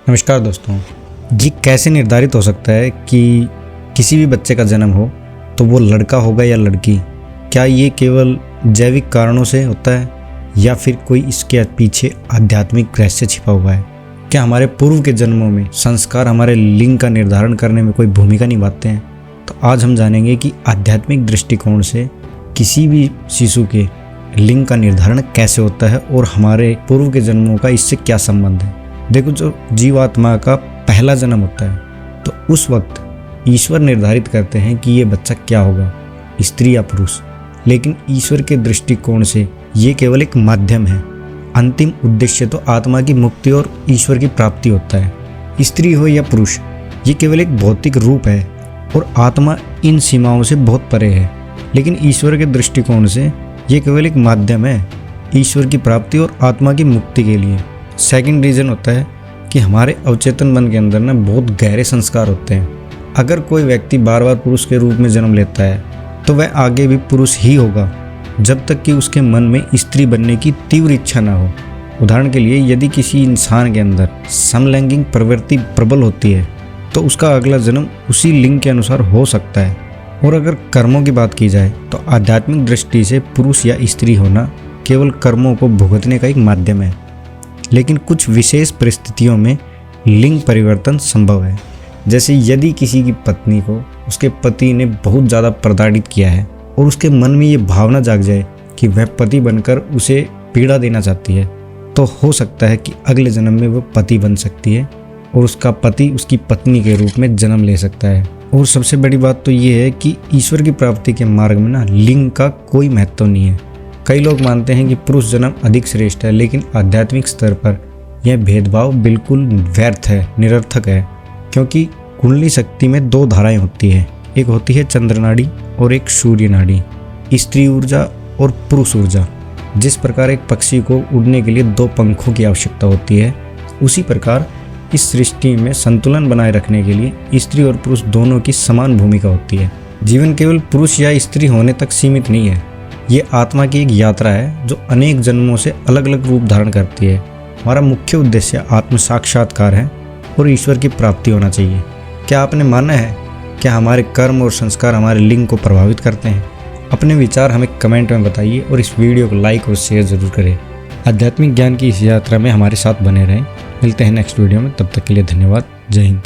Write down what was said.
नमस्कार दोस्तों जी। कैसे निर्धारित हो सकता है कि किसी भी बच्चे का जन्म हो तो वो लड़का होगा या लड़की? क्या ये केवल जैविक कारणों से होता है या फिर कोई इसके पीछे आध्यात्मिक रहस्य छिपा हुआ है? क्या हमारे पूर्व के जन्मों में संस्कार हमारे लिंग का निर्धारण करने में कोई भूमिका निभाते हैं? तो आज हम जानेंगे कि आध्यात्मिक दृष्टिकोण से किसी भी शिशु के लिंग का निर्धारण कैसे होता है और हमारे पूर्व के जन्मों का इससे क्या संबंध है। देखो, जो जीवात्मा का पहला जन्म होता है तो उस वक्त ईश्वर निर्धारित करते हैं कि ये बच्चा क्या होगा, स्त्री या पुरुष। लेकिन ईश्वर के दृष्टिकोण से ये केवल एक माध्यम है। अंतिम उद्देश्य तो आत्मा की मुक्ति और ईश्वर की प्राप्ति होता है। स्त्री हो या पुरुष, ये केवल एक भौतिक रूप है और आत्मा इन सीमाओं से बहुत परे है। लेकिन ईश्वर के दृष्टिकोण से ये केवल एक माध्यम है ईश्वर की प्राप्ति और आत्मा की मुक्ति के लिए। सेकंड रीज़न होता है कि हमारे अवचेतन मन के अंदर ना बहुत गहरे संस्कार होते हैं। अगर कोई व्यक्ति बार बार पुरुष के रूप में जन्म लेता है तो वह आगे भी पुरुष ही होगा जब तक कि उसके मन में स्त्री बनने की तीव्र इच्छा ना हो। उदाहरण के लिए, यदि किसी इंसान के अंदर समलैंगिक प्रवृत्ति प्रबल होती है तो उसका अगला जन्म उसी लिंग के अनुसार हो सकता है। और अगर कर्मों की बात की जाए तो आध्यात्मिक दृष्टि से पुरुष या स्त्री होना केवल कर्मों को भुगतने का एक माध्यम है। लेकिन कुछ विशेष परिस्थितियों में लिंग परिवर्तन संभव है। जैसे यदि किसी की पत्नी को उसके पति ने बहुत ज़्यादा प्रताड़ित किया है और उसके मन में ये भावना जाग जाए कि वह पति बनकर उसे पीड़ा देना चाहती है, तो हो सकता है कि अगले जन्म में वह पति बन सकती है और उसका पति उसकी पत्नी के रूप में जन्म ले सकता है। और सबसे बड़ी बात तो ये है कि ईश्वर की प्राप्ति के मार्ग में ना लिंग का कोई महत्व नहीं है। कई लोग मानते हैं कि पुरुष जन्म अधिक श्रेष्ठ है, लेकिन आध्यात्मिक स्तर पर यह भेदभाव बिल्कुल व्यर्थ है, निरर्थक है। क्योंकि कुंडली शक्ति में दो धाराएं होती है, एक होती है चंद्र नाड़ी और एक सूर्य नाड़ी, स्त्री ऊर्जा और पुरुष ऊर्जा। जिस प्रकार एक पक्षी को उड़ने के लिए दो पंखों की आवश्यकता होती है, उसी प्रकार इस सृष्टि में संतुलन बनाए रखने के लिए स्त्री और पुरुष दोनों की समान भूमिका होती है। जीवन केवल पुरुष या स्त्री होने तक सीमित नहीं है। ये आत्मा की एक यात्रा है जो अनेक जन्मों से अलग अलग रूप धारण करती है। हमारा मुख्य उद्देश्य आत्म साक्षात्कार है और ईश्वर की प्राप्ति होना चाहिए। क्या आपने माना है? क्या हमारे कर्म और संस्कार हमारे लिंग को प्रभावित करते हैं? अपने विचार हमें कमेंट में बताइए और इस वीडियो को लाइक और शेयर ज़रूर करें। आध्यात्मिक ज्ञान की इस यात्रा में हमारे साथ बने रहें। मिलते हैं नेक्स्ट वीडियो में, तब तक के लिए धन्यवाद। जय हिंद।